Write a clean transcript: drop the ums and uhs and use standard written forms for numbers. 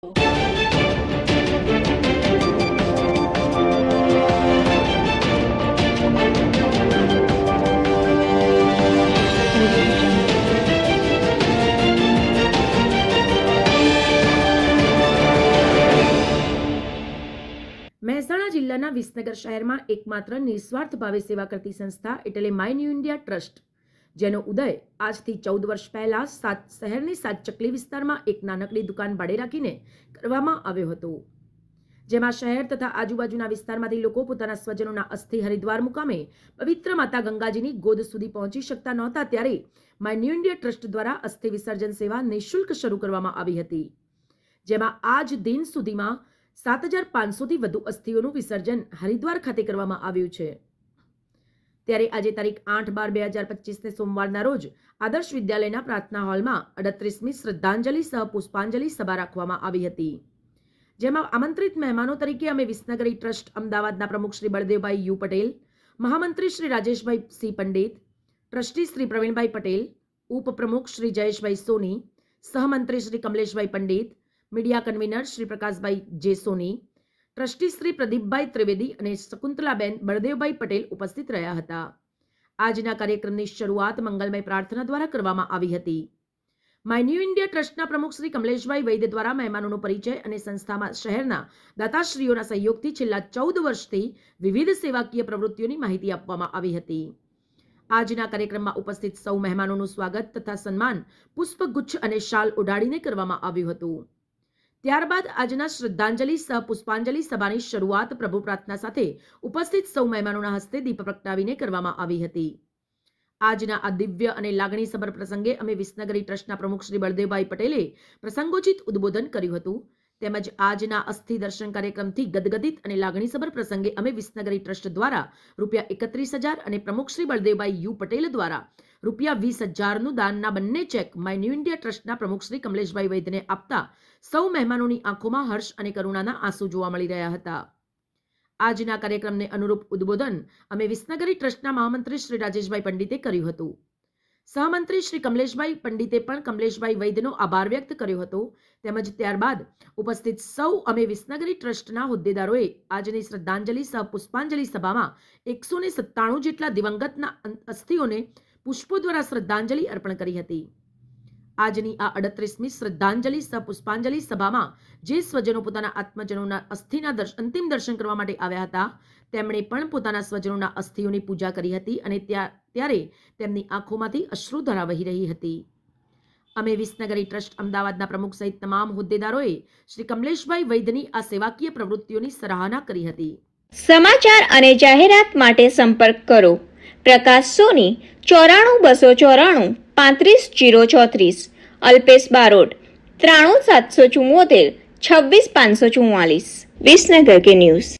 મહેસાણા જિલ્લાના વિસનગર શહેરમાં એકમાત્ર નિસ્વાર્થ ભાવે સેવા કરતી સંસ્થા એટલે માય ન્યૂ ઇન્ડિયા ટ્રસ્ટ, જેનો ઉદય આજથી 14 વર્ષ પહેલા શહેરની સાતચકલી વિસ્તારમાં એક નાનકડી દુકાન ભાડે રાખીને કરવામાં આવ્યો હતો, જેમાં શહેર તથા આજુબાજુના વિસ્તારમાંથી લોકો પોતાના સ્વજનોના અસ્થિ હરિદ્વાર મુકામે પવિત્ર માતા ગંગાજીની ગોદ સુધી પહોંચી શકતા નહોતા, ત્યારે માય ન્યૂ ઇન્ડિયા ટ્રસ્ટ દ્વારા અસ્થિ વિસર્જન સેવા નિઃશુલ્ક શરૂ કરવામાં આવી હતી, જેમાં આજ દિન સુધીમાં 7,500થી વધુ અસ્થિઓનું વિસર્જન હરિદ્વાર ખાતે કરવામાં આવ્યું છે। ત્યારે આજે તારીખ 8/12/2025 સોમવારના રોજ આદર્શ વિદ્યાલયના પ્રાર્થના હોલમાં 38મી શ્રદ્ધાંજલિ સહ પુષ્પાંજલિ સભા રાખવામાં આવી હતી, જેમાં આમંત્રિત મહેમાનો તરીકે અમે વિસનગરી ટ્રસ્ટ અમદાવાદના પ્રમુખ શ્રી બળદેવભાઈ યુ પટેલ, મહામંત્રી શ્રી રાજેશભાઈ સી પંડિત, ટ્રસ્ટી શ્રી પ્રવીણભાઈ પટેલ, ઉપપ્રમુખ શ્રી જયેશભાઈ સોની, સહમંત્રી શ્રી કમલેશભાઈ પંડિત, મીડિયા કન્વીનર શ્રી પ્રકાશભાઈ જે સોની, ટ્રસ્ટી શ્રી પ્રદીપભાઈ ત્રિવેદી અને શકુંતલાબેન બળદેવભાઈ પટેલ ઉપસ્થિત રહ્યા હતા। આજના કાર્યક્રમની શરૂઆત મંગલમય પ્રાર્થના દ્વારા કરવામાં આવી હતી। માય ન્યૂ ઇન્ડિયા ટ્રસ્ટના પ્રમુખ શ્રી કમલેશભાઈ વૈદ્ય દ્વારા મહેમાનોનો પરિચય અને સંસ્થામાં શહેરના દાતાશ્રીઓના સહયોગથી છેલ્લા 14 વર્ષથી વિવિધ સેવાકીય પ્રવૃત્તિઓની માહિતી આપવામાં આવી હતી। આજના કાર્યક્રમમાં ઉપસ્થિત સૌ મહેમાનોનું સ્વાગત તથા સન્માન પુષ્પગુચ્છ અને શાલ ઓઢાડીને કરવામાં આવ્યું હતું। ત્યારબાદ આજના શ્રદ્ધાંજલિ સહ પુષ્પાંજલિ સભાની શરૂઆત પ્રભુ પ્રાર્થના સાથે ઉપસ્થિત સૌ મહેમાનોના હસ્તે દીપ પ્રગટાવીને કરવામાં આવી હતી। આજના આ દિવ્ય અને લાગણીસભર પ્રસંગે અમે વિસનગરી ટ્રસ્ટના પ્રમુખ શ્રી બળદેવભાઈ પટેલે પ્રસંગોચિત ઉદ્બોધન કર્યું હતું, તેમજ આજના અસ્થિ દર્શન કાર્યક્રમથી ગદગદિત અને લાગણીસભર પ્રસંગે અમે વિસનગરી ટ્રસ્ટ દ્વારા ₹31,000 અને પ્રમુખ શ્રી બળદેવભાઈ યુ પટેલ દ્વારા ₹20,000નું દાનના બંને ચેક માય ન્યૂ ઇન્ડિયા ટ્રસ્ટના પ્રમુખ શ્રી કમલેશભાઈ વૈદ્યને આપતા સૌ મહેમાનોની આંખોમાં હર્ષ અને કરુણાના આંસુ જોવા મળી રહ્યા હતા। આજના કાર્યક્રમને અનુરૂપ ઉદ્બોધન અમે વિસનગરી ટ્રસ્ટના મહામંત્રી શ્રી રાજેશભાઈ પંડિતે કર્યું હતું। સહમંત્રી શ્રી કમલેશભાઈ પંડિતે પણ કમલેશભાઈ વૈદ્યનો આભાર વ્યક્ત કર્યો હતો, તેમજ ત્યારબાદ ઉપસ્થિત સૌ અમે વિસનગરી ટ્રસ્ટના હોદ્દેદારોએ આજની શ્રદ્ધાંજલિ સહ પુષ્પાંજલિ સભામાં 197 જેટલા દિવંગતના અસ્થિઓને પુષ્પો દ્વારા શ્રદ્ધાંજલિ અર્પણ કરી હતી। આજની આ 38મી શ્રદ્ધાંજલિ સહ પુષ્પાંજલિ સભામાં જે સ્વજનો પોતાના આત્મજનોના અસ્થિના અંતિમ દર્શન કરવા માટે આવ્યા હતા, તેમણે પણ પોતાના સ્વજનોના અસ્થિઓની પૂજા કરી હતી અને ત્યારે તેમની આંખોમાંથી અશ્રુધારા વહી રહી હતી। અમે વિસનગરી ટ્રસ્ટ અમદાવાદના પ્રમુખ સહિત તમામ હોદ્દેદારોએ શ્રી કમલેશભાઈ વૈદ્યની આ સેવાકીય પ્રવૃત્તિઓની સરાહના કરી હતી। સમાચાર અને જાહેરાત માટે સંપર્ક કરો પ્રકાશ સોની 94 294 35 034, અલ્પેશ બારોટ 93 774 26 544। વિસનગર કે ન્યૂઝ।